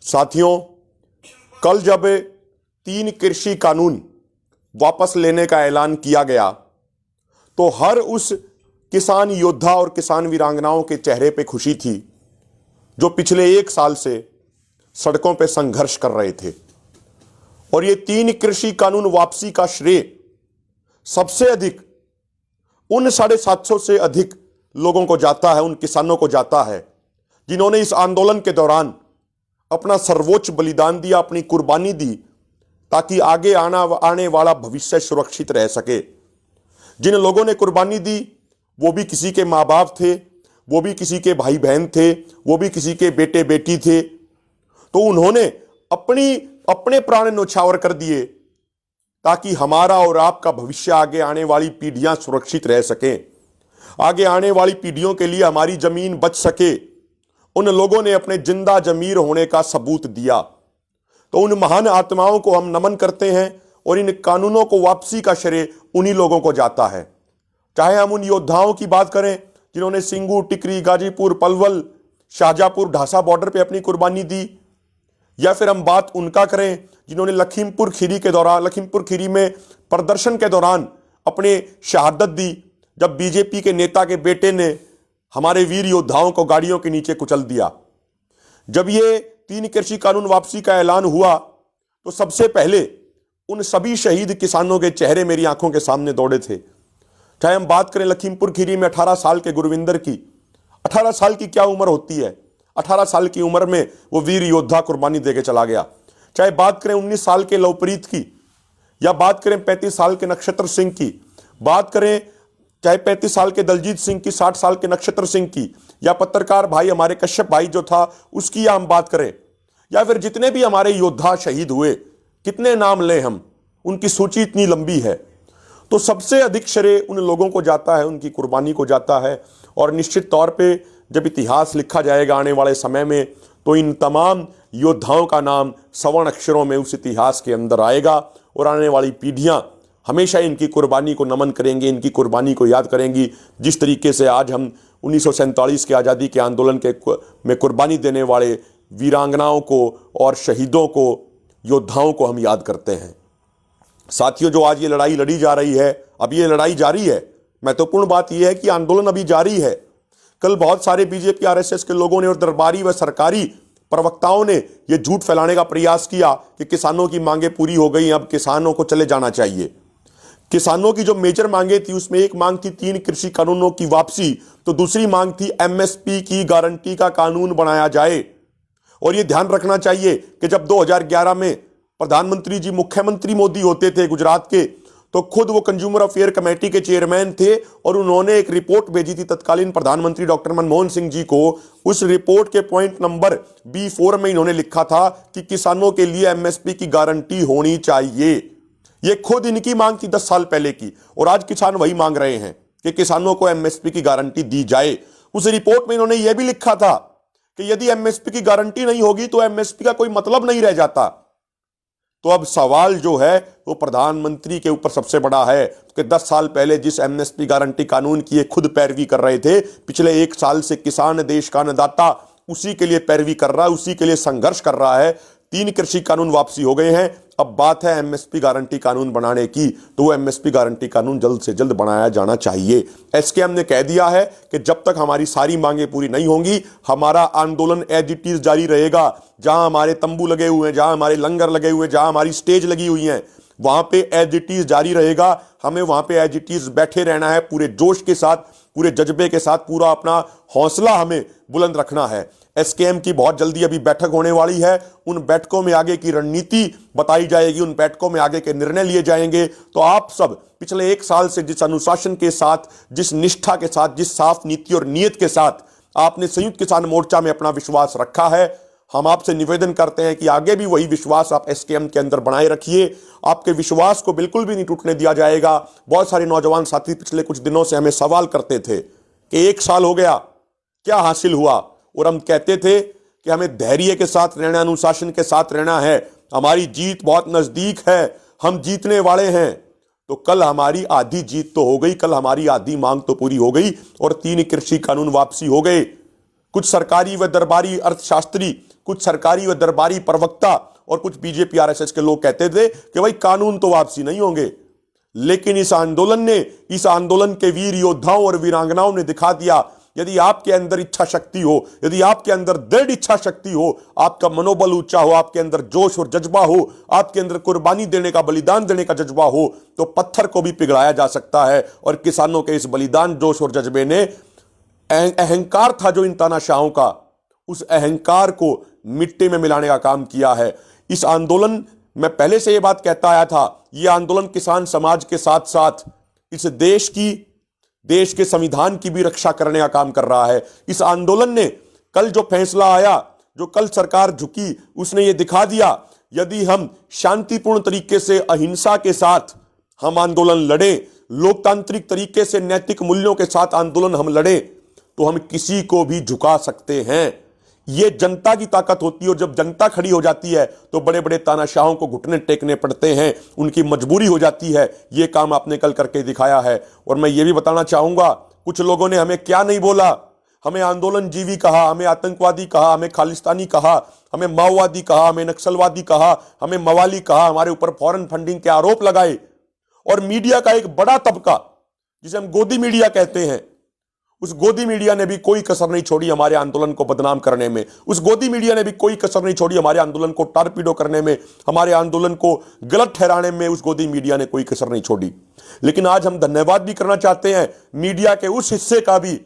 साथियों, कल जब 3 कृषि कानून वापस लेने का ऐलान किया गया तो हर उस किसान योद्धा और किसान वीरांगनाओं के चेहरे पे खुशी थी जो पिछले 1 साल से सड़कों पे संघर्ष कर रहे थे। और ये 3 कृषि कानून वापसी का श्रेय सबसे अधिक उन 750 से अधिक लोगों को जाता है, उन किसानों को जाता है जिन्होंने इस आंदोलन के दौरान अपना सर्वोच्च बलिदान दिया, अपनी कुर्बानी दी, ताकि आगे आने वाला भविष्य सुरक्षित रह सके। जिन लोगों ने कुर्बानी दी वो भी किसी के माँ बाप थे, वो भी किसी के भाई बहन थे, वो भी किसी के बेटे बेटी थे। तो उन्होंने अपने प्राण न्यौछावर कर दिए ताकि हमारा और आपका भविष्य, आगे आने वाली पीढ़ियां सुरक्षित रह सकें, आगे आने वाली पीढ़ियों के लिए हमारी जमीन बच सके। उन लोगों ने अपने जिंदा जमीर होने का सबूत दिया। तो उन महान आत्माओं को हम नमन करते हैं और इन कानूनों को वापसी का श्रेय उन्हीं लोगों को जाता है। चाहे हम उन योद्धाओं की बात करें जिन्होंने सिंगू, टिकरी, गाजीपुर, पलवल, शाहजहांपुर, ढासा बॉर्डर पे अपनी कुर्बानी दी, या फिर हम बात उनका करें जिन्होंने लखीमपुर खीरी में प्रदर्शन के दौरान अपने शहादत दी जब बीजेपी के नेता के बेटे ने हमारे वीर योद्धाओं को गाड़ियों के नीचे कुचल दिया। जब ये 3 कृषि कानून वापसी का ऐलान हुआ तो सबसे पहले उन सभी शहीद किसानों के चेहरे मेरी आंखों के सामने दौड़े थे। चाहे हम बात करें लखीमपुर खीरी में 18 साल के गुरविंदर की। 18 साल की क्या उम्र होती है? 18 साल की उम्र में वो वीर योद्धा कुर्बानी देके चला गया। चाहे बात करें 19 साल के लवप्रीत की, या बात करें 35 साल के नक्षत्र सिंह की, बात करें चाहे 35 साल के दलजीत सिंह की, 60 साल के नक्षत्र सिंह की, या पत्रकार भाई हमारे कश्यप भाई जो था उसकी हम बात करें, या फिर जितने भी हमारे योद्धा शहीद हुए, कितने नाम लें हम, उनकी सूची इतनी लंबी है। तो सबसे अधिक श्रेय उन लोगों को जाता है, उनकी कुर्बानी को जाता है। और निश्चित तौर पे जब इतिहास लिखा जाएगा आने वाले समय में तो इन तमाम योद्धाओं का नाम स्वर्ण अक्षरों में उस इतिहास के अंदर आएगा और आने वाली पीढ़ियां हमेशा इनकी कुर्बानी को नमन करेंगी, इनकी कुर्बानी को याद करेंगी। जिस तरीके से आज हम 1947 के आज़ादी के आंदोलन में कुर्बानी देने वाले वीरांगनाओं को और शहीदों को, योद्धाओं को हम याद करते हैं। साथियों, जो आज ये लड़ाई लड़ी जा रही है, अब ये लड़ाई जारी है। महत्वपूर्ण बात यह है कि आंदोलन अभी जारी है। कल बहुत सारे बीजेपी आरएसएस के लोगों ने और दरबारी व सरकारी प्रवक्ताओं ने यह झूठ फैलाने का प्रयास किया कि किसानों की मांगें पूरी हो गई, अब किसानों को चले जाना चाहिए। किसानों की जो मेजर मांगे थी उसमें एक मांग थी 3 कृषि कानूनों की वापसी, तो दूसरी मांग थी एमएसपी की गारंटी का कानून बनाया जाए। और यह ध्यान रखना चाहिए कि जब 2011 में प्रधानमंत्री जी, मुख्यमंत्री मोदी होते थे गुजरात के, तो खुद वो कंज्यूमर अफेयर कमेटी के चेयरमैन थे और उन्होंने एक रिपोर्ट भेजी थी तत्कालीन प्रधानमंत्री डॉक्टर मनमोहन सिंह जी को। उस रिपोर्ट के पॉइंट नंबर B4 में इन्होंने लिखा था कि किसानों के लिए एमएसपी की गारंटी होनी चाहिए। ये खुद इनकी मांग थी 10 साल पहले की, और आज किसान वही मांग रहे हैं कि किसानों को एमएसपी की गारंटी दी जाए। उस रिपोर्ट में इन्होंने यह भी लिखा था कि यदि एमएसपी की गारंटी नहीं होगी तो एमएसपी का कोई मतलब नहीं रह जाता। तो अब सवाल जो है वो प्रधानमंत्री के ऊपर सबसे बड़ा है कि 10 साल पहले जिस एमएसपी गारंटी कानून की ये खुद पैरवी कर रहे थे, पिछले 1 साल से किसान, देश का अन्नदाता, उसी के लिए पैरवी कर रहा है, उसी के लिए संघर्ष कर रहा है। 3 कृषि कानून वापसी हो गए हैं, अब बात है एमएसपी गारंटी कानून बनाने की। तो वो एमएसपी गारंटी कानून जल्द से जल्द बनाया जाना चाहिए। एसकेएम ने कह दिया है कि जब तक हमारी सारी मांगें पूरी नहीं होंगी, हमारा आंदोलन एज इट इज जारी रहेगा। जहां हमारे तंबू लगे हुए हैं, जहां हमारे लंगर लगे हुए हैं, जहां हमारी स्टेज लगी हुई है, वहां पे एज इट इज जारी रहेगा। हमें वहां पे एज इट इज बैठे रहना है, पूरे जोश के साथ, पूरे जज्बे के साथ, पूरा अपना हौसला हमें बुलंद रखना है। एसकेएम की बहुत जल्दी अभी बैठक होने वाली है। उन बैठकों में आगे की रणनीति बताई जाएगी, उन बैठकों में आगे के निर्णय लिए जाएंगे। तो आप सब पिछले 1 साल से जिस अनुशासन के साथ, जिस निष्ठा के साथ, जिस साफ नीति और नीयत के साथ आपने संयुक्त किसान मोर्चा में अपना विश्वास रखा है, हम आपसे निवेदन करते हैं कि आगे भी वही विश्वास आप एसकेएम के अंदर बनाए रखिए। आपके विश्वास को बिल्कुल भी नहीं टूटने दिया जाएगा। बहुत सारे नौजवान साथी पिछले कुछ दिनों से हमें सवाल करते थे कि 1 साल हो गया, क्या हासिल हुआ? और हम कहते थे कि हमें धैर्य के साथ रहना, अनुशासन के साथ रहना है, हमारी जीत बहुत नजदीक है, हम जीतने वाले हैं। तो कल हमारी आधी जीत तो हो गई, कल हमारी आधी मांग तो पूरी हो गई और 3 कृषि कानून वापसी हो गए। कुछ सरकारी व दरबारी अर्थशास्त्री कुछ सरकारी व दरबारी प्रवक्ता और कुछ बीजेपी आरएसएस के लोग कहते थे कि भाई कानून तो वापसी नहीं होंगे, लेकिन इस आंदोलन के वीर योद्धाओं और वीरांगनाओं ने दिखा दिया, यदि आपके अंदर इच्छा शक्ति हो, यदि आपके अंदर दृढ़ इच्छा शक्ति हो, आपका मनोबल ऊंचा हो, आपके अंदर जोश और जज्बा हो, आपके अंदर कुर्बानी देने का, बलिदान देने का जज्बा हो, तो पत्थर को भी पिघलाया जा सकता है। और किसानों के इस बलिदान, जोश और जज्बे ने अहंकार था जो इन तानाशाहों का, उस अहंकार को मिट्टी में मिलाने का काम किया है। इस आंदोलन, मैं पहले से यह बात कहता आया था, यह आंदोलन किसान समाज के साथ साथ इस देश के संविधान की भी रक्षा करने का काम कर रहा है। इस आंदोलन ने कल जो फैसला आया, जो कल सरकार झुकी, उसने ये दिखा दिया, यदि हम शांतिपूर्ण तरीके से, अहिंसा के साथ हम आंदोलन लड़े, लोकतांत्रिक तरीके से नैतिक मूल्यों के साथ आंदोलन हम लड़े, तो हम किसी को भी झुका सकते हैं। यह जनता की ताकत होती है, और जब जनता खड़ी हो जाती है तो बड़े बड़े तानाशाहों को घुटने टेकने पड़ते हैं, उनकी मजबूरी हो जाती है। यह काम आपने कल करके दिखाया है। और मैं ये भी बताना चाहूंगा, कुछ लोगों ने हमें क्या नहीं बोला, हमें आंदोलनजीवी कहा, हमें आतंकवादी कहा, हमें खालिस्तानी कहा, हमें माओवादी कहा, हमें नक्सलवादी कहा, हमें मवाली कहा, हमारे ऊपर फॉरेन फंडिंग के आरोप लगाए। और मीडिया का एक बड़ा तबका, जिसे हम गोदी मीडिया कहते हैं, उस गोदी मीडिया ने भी कोई कसर नहीं छोड़ी हमारे आंदोलन को बदनाम करने में। उस गोदी मीडिया ने भी कोई कसर नहीं छोड़ी हमारे आंदोलन को टारपीडो करने में, हमारे आंदोलन को गलत ठहराने में। उस गोदी मीडिया ने कोई कसर नहीं छोड़ी। लेकिन आज हम धन्यवाद भी करना चाहते हैं मीडिया के उस हिस्से का भी,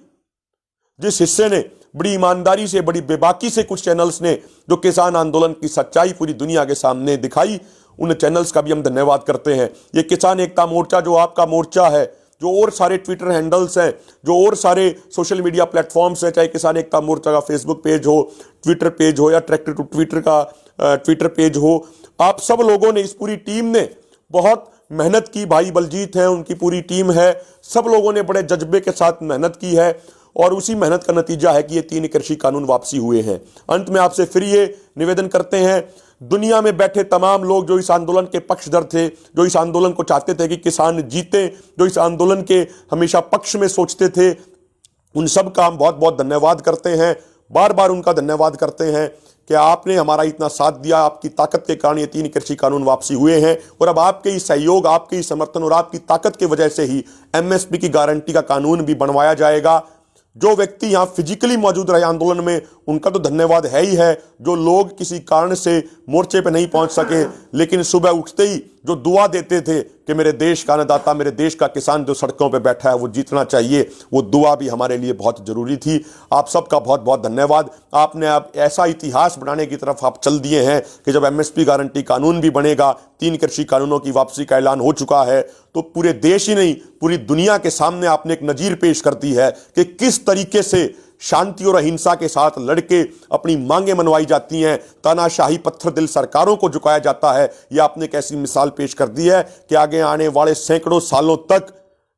जिस हिस्से ने बड़ी ईमानदारी से, बड़ी बेबाकी से, कुछ चैनल्स ने जो किसान आंदोलन की सच्चाई पूरी दुनिया के सामने दिखाई, उन चैनल्स का भी हम धन्यवाद करते हैं। ये किसान एकता मोर्चा जो आपका मोर्चा है, जो और सारे ट्विटर हैंडल्स हैं, जो और सारे सोशल मीडिया प्लेटफॉर्म्स हैं, चाहे किसान एकता मोर्चा का फेसबुक पेज हो, ट्विटर पेज हो, या ट्रैक्टर टू ट्विटर का ट्विटर पेज हो, आप सब लोगों ने, इस पूरी टीम ने बहुत मेहनत की। भाई बलजीत हैं, उनकी पूरी टीम है, सब लोगों ने बड़े जज्बे के साथ मेहनत की है, और उसी मेहनत का नतीजा है कि ये 3 कृषि कानून वापसी हुए हैं। अंत में आपसे फिर ये निवेदन करते हैं, दुनिया में बैठे तमाम लोग जो इस आंदोलन के पक्षधर थे, जो इस आंदोलन को चाहते थे कि किसान जीते, जो इस आंदोलन के हमेशा पक्ष में सोचते थे, उन सब का हम बहुत बहुत धन्यवाद करते हैं। बार बार उनका धन्यवाद करते हैं कि आपने हमारा इतना साथ दिया। आपकी ताकत के कारण ये 3 कृषि कानून वापसी हुए हैं, और अब आपके ही सहयोग, आपके ही समर्थन और आपकी ताकत की वजह से ही एमएसपी की गारंटी का कानून भी बनवाया जाएगा। जो व्यक्ति यहाँ फिजिकली मौजूद रहे आंदोलन में, उनका तो धन्यवाद है ही है। जो लोग किसी कारण से मोर्चे पे नहीं पहुंच सके, लेकिन सुबह उठते ही जो दुआ देते थे कि मेरे देश का अन्नदाता, मेरे देश का किसान जो सड़कों पे बैठा है वो जीतना चाहिए, वो दुआ भी हमारे लिए बहुत जरूरी थी। आप सबका बहुत बहुत धन्यवाद। आपने अब ऐसा इतिहास बनाने की तरफ आप चल दिए हैं कि जब एमएसपी गारंटी कानून भी बनेगा, 3 कृषि कानूनों की वापसी का ऐलान हो चुका है, तो पूरे देश ही नहीं, पूरी दुनिया के सामने आपने एक नजीर पेश कर दी है कि किस तरीके से शांति और अहिंसा के साथ लड़के अपनी मांगें मनवाई जाती हैं, तानाशाही पत्थर दिल सरकारों को झुकाया जाता है। यह आपने एक ऐसी मिसाल पेश कर दी है कि आगे आने वाले सैकड़ों सालों तक,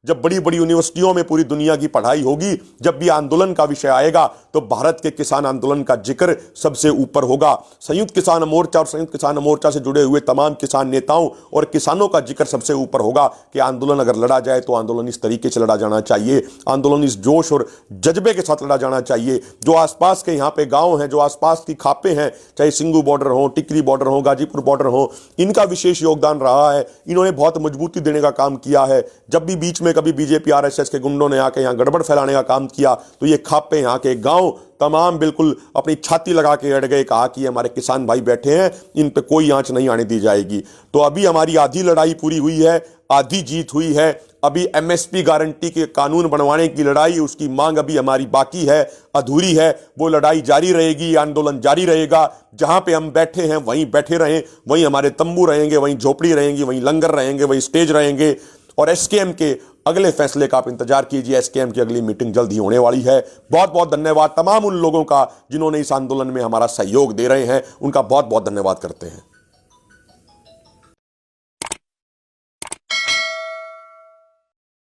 जब बड़ी बड़ी यूनिवर्सिटियों में पूरी दुनिया की पढ़ाई होगी, जब भी आंदोलन का विषय आएगा, तो भारत के किसान आंदोलन का जिक्र सबसे ऊपर होगा। संयुक्त किसान मोर्चा और संयुक्त किसान मोर्चा से जुड़े हुए तमाम किसान नेताओं और किसानों का जिक्र सबसे ऊपर होगा कि आंदोलन अगर लड़ा जाए तो आंदोलन इस तरीके से लड़ा जाना चाहिए, आंदोलन इस जोश और जज्बे के साथ लड़ा जाना चाहिए। जो आसपास के यहाँ पे गाँव हैं, जो आसपास की खापें हैं, चाहे सिंगू बॉर्डर हो, टिकरी बॉर्डर हो, गाजीपुर बॉर्डर हो, इनका विशेष योगदान रहा है। इन्होंने बहुत मजबूती देने का काम किया है। जब भी बीच में कभी बीजेपी आरएसएस के गुंडों ने आके यहाँ गड़बड़ फैलाने का काम किया, तो ये खापे, यहाँ के गांव तमाम बिल्कुल अपनी छाती लगा के अड़ गए, कहा कि हमारे किसान भाई बैठे हैं, इन पे कोई आंच नहीं आने दी जाएगी। तो अभी हमारी आधी लड़ाई पूरी हुई है, आधी जीत हुई है। अभी एमएसपी गारंटी के कानून बनवाने की लड़ाई, उसकी मांग अभी हमारी बाकी है, अधूरी है। वो लड़ाई जारी रहेगी, आंदोलन जारी रहेगा। जहां पे हम बैठे हैं वहीं बैठे रहें, वहीं हमारे तंबू रहेंगे, वहीं झोपड़ी रहेंगी, वहीं लंगर रहेंगे, वहीं स्टेज रहेंगे। और एसकेएम के अगले फैसले का आप इंतजार कीजिए। एसकेएम की अगली मीटिंग जल्द ही होने वाली है। बहुत बहुत धन्यवाद तमाम उन लोगों का जिन्होंने इस आंदोलन में हमारा सहयोग दे रहे हैं, उनका बहुत बहुत धन्यवाद करते हैं।